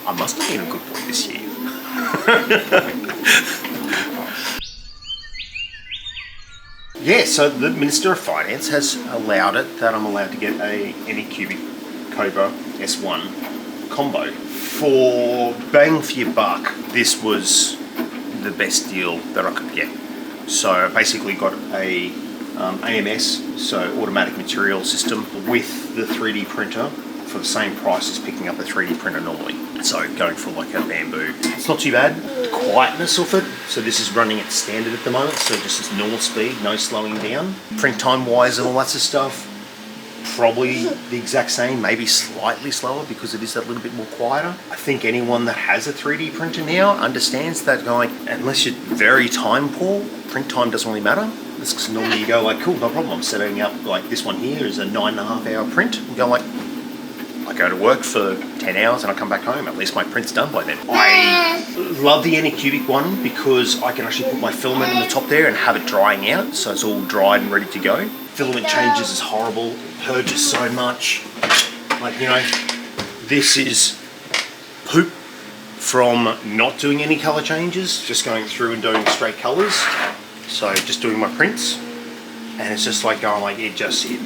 I must have been a good boy this year. Yeah, so the Minister of Finance has allowed it that I'm allowed to get a Anycubic Kobra S1 combo. For bang for your buck, this was the best deal that I could get. So I basically got a AMS, so automatic material system, with the 3D printer for the same price as picking up a 3D printer normally. So going for like a bamboo. It's not too bad. The quietness of it. So this is running at standard at the moment, so just this normal speed, no slowing down. Print time wise and all that sort of stuff, probably the exact same, maybe slightly slower because it is a little bit more quieter. I think anyone that has a 3D printer now understands that, like, unless you're very time poor, print time doesn't really matter. That's because normally you go like, cool, no problem, I'm setting up, like this one here is a 9.5 hour print. You go like, I go to work for 10 hours and I come back home, at least my print's done by then. I love the Anycubic one because I can actually put my filament in the top there and have it drying out, so it's all dried and ready to go. Filament changes is horrible, purges so much. Like, you know, this is poop from not doing any color changes, just going through and doing straight colors. So just doing my prints, and it's just like going like, it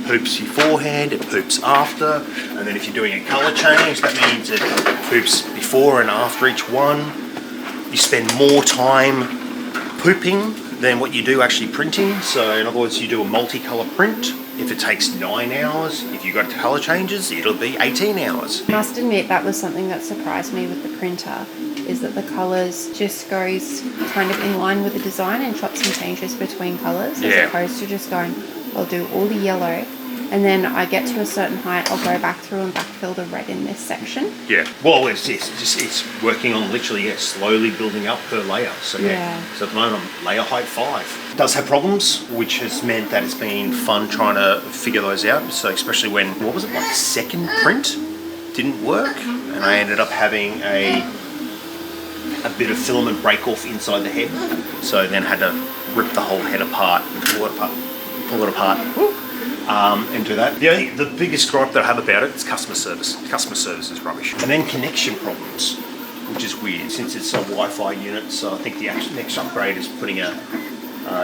poops beforehand, it poops after, and then if you're doing a color change, that means it poops before and after each one. You spend more time pooping than what you do actually printing. So in other words, you do a multicolor print. If it takes 9 hours, if you got color changes, it'll be 18 hours. I must admit that was something that surprised me with the printer, is that the colors just goes kind of in line with the design and chops and changes between colors, as opposed to just going, I'll do all the yellow and then I get to a certain height, I'll go back through and backfill the red in this section. Yeah, well, it's working on literally slowly building up per layer. So so at the moment I'm layer height 5. It does have problems, which has meant that it's been fun trying to figure those out. So especially when, what was it, like second print didn't work, and I ended up having a bit of filament break off inside the head. So then had to rip the whole head apart and pull it apart. And do that. The biggest gripe that I have about it is customer service. Customer service is rubbish. And then connection problems, which is weird since it's a Wi-Fi unit. So I think the next upgrade is putting a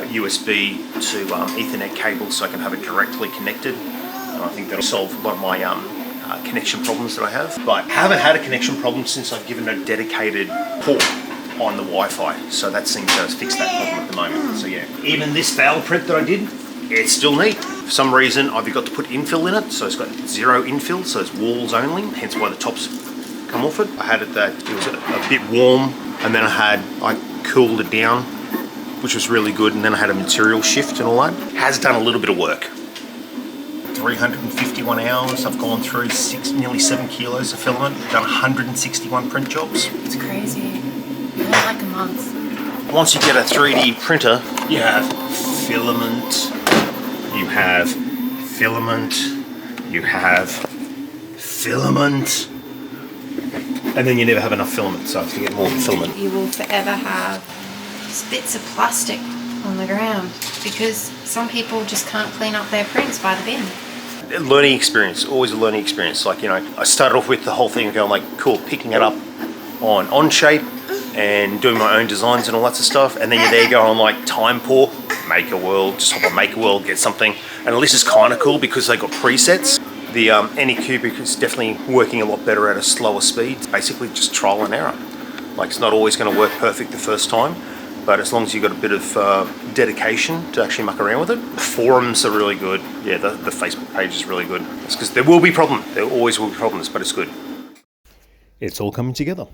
USB to Ethernet cable so I can have it directly connected. And I think that'll solve a lot of my connection problems that I have. But I haven't had a connection problem since I've given a dedicated port on the Wi-Fi. So that seems to fix that problem at the moment. So yeah, even this valve print that I did, it's still neat. For some reason, I've got to put infill in it, so it's got 0 infill, so it's walls only, hence why the tops come off it. I had it that it was a bit warm, and then I cooled it down, which was really good, and then I had a material shift and all that. Has done a little bit of work. 351 hours, I've gone through nearly 7 kilos of filament, done 161 print jobs. It's crazy. Not like a month. Once you get a 3D printer, you have filament, you have filament, you have filament, and then you never have enough filament, so I have to get more filament. You will forever have bits of plastic on the ground because some people just can't clean up their prints by the bin. Learning experience, always a learning experience. Like, you know, I started off with the whole thing of going like, cool, picking it up on Onshape and doing my own designs and all that sort of stuff, and then you're there going like, time poor, make a world, just hop on make a world, get something. And this is kind of cool because they got presets. The Anycubic is definitely working a lot better at a slower speed. It's basically just trial and error. Like, it's not always going to work perfect the first time, but as long as you've got a bit of dedication to actually muck around with it. The forums are really good. Yeah, the Facebook page is really good. It's because there will be problems. There always will be problems, but it's good. It's all coming together.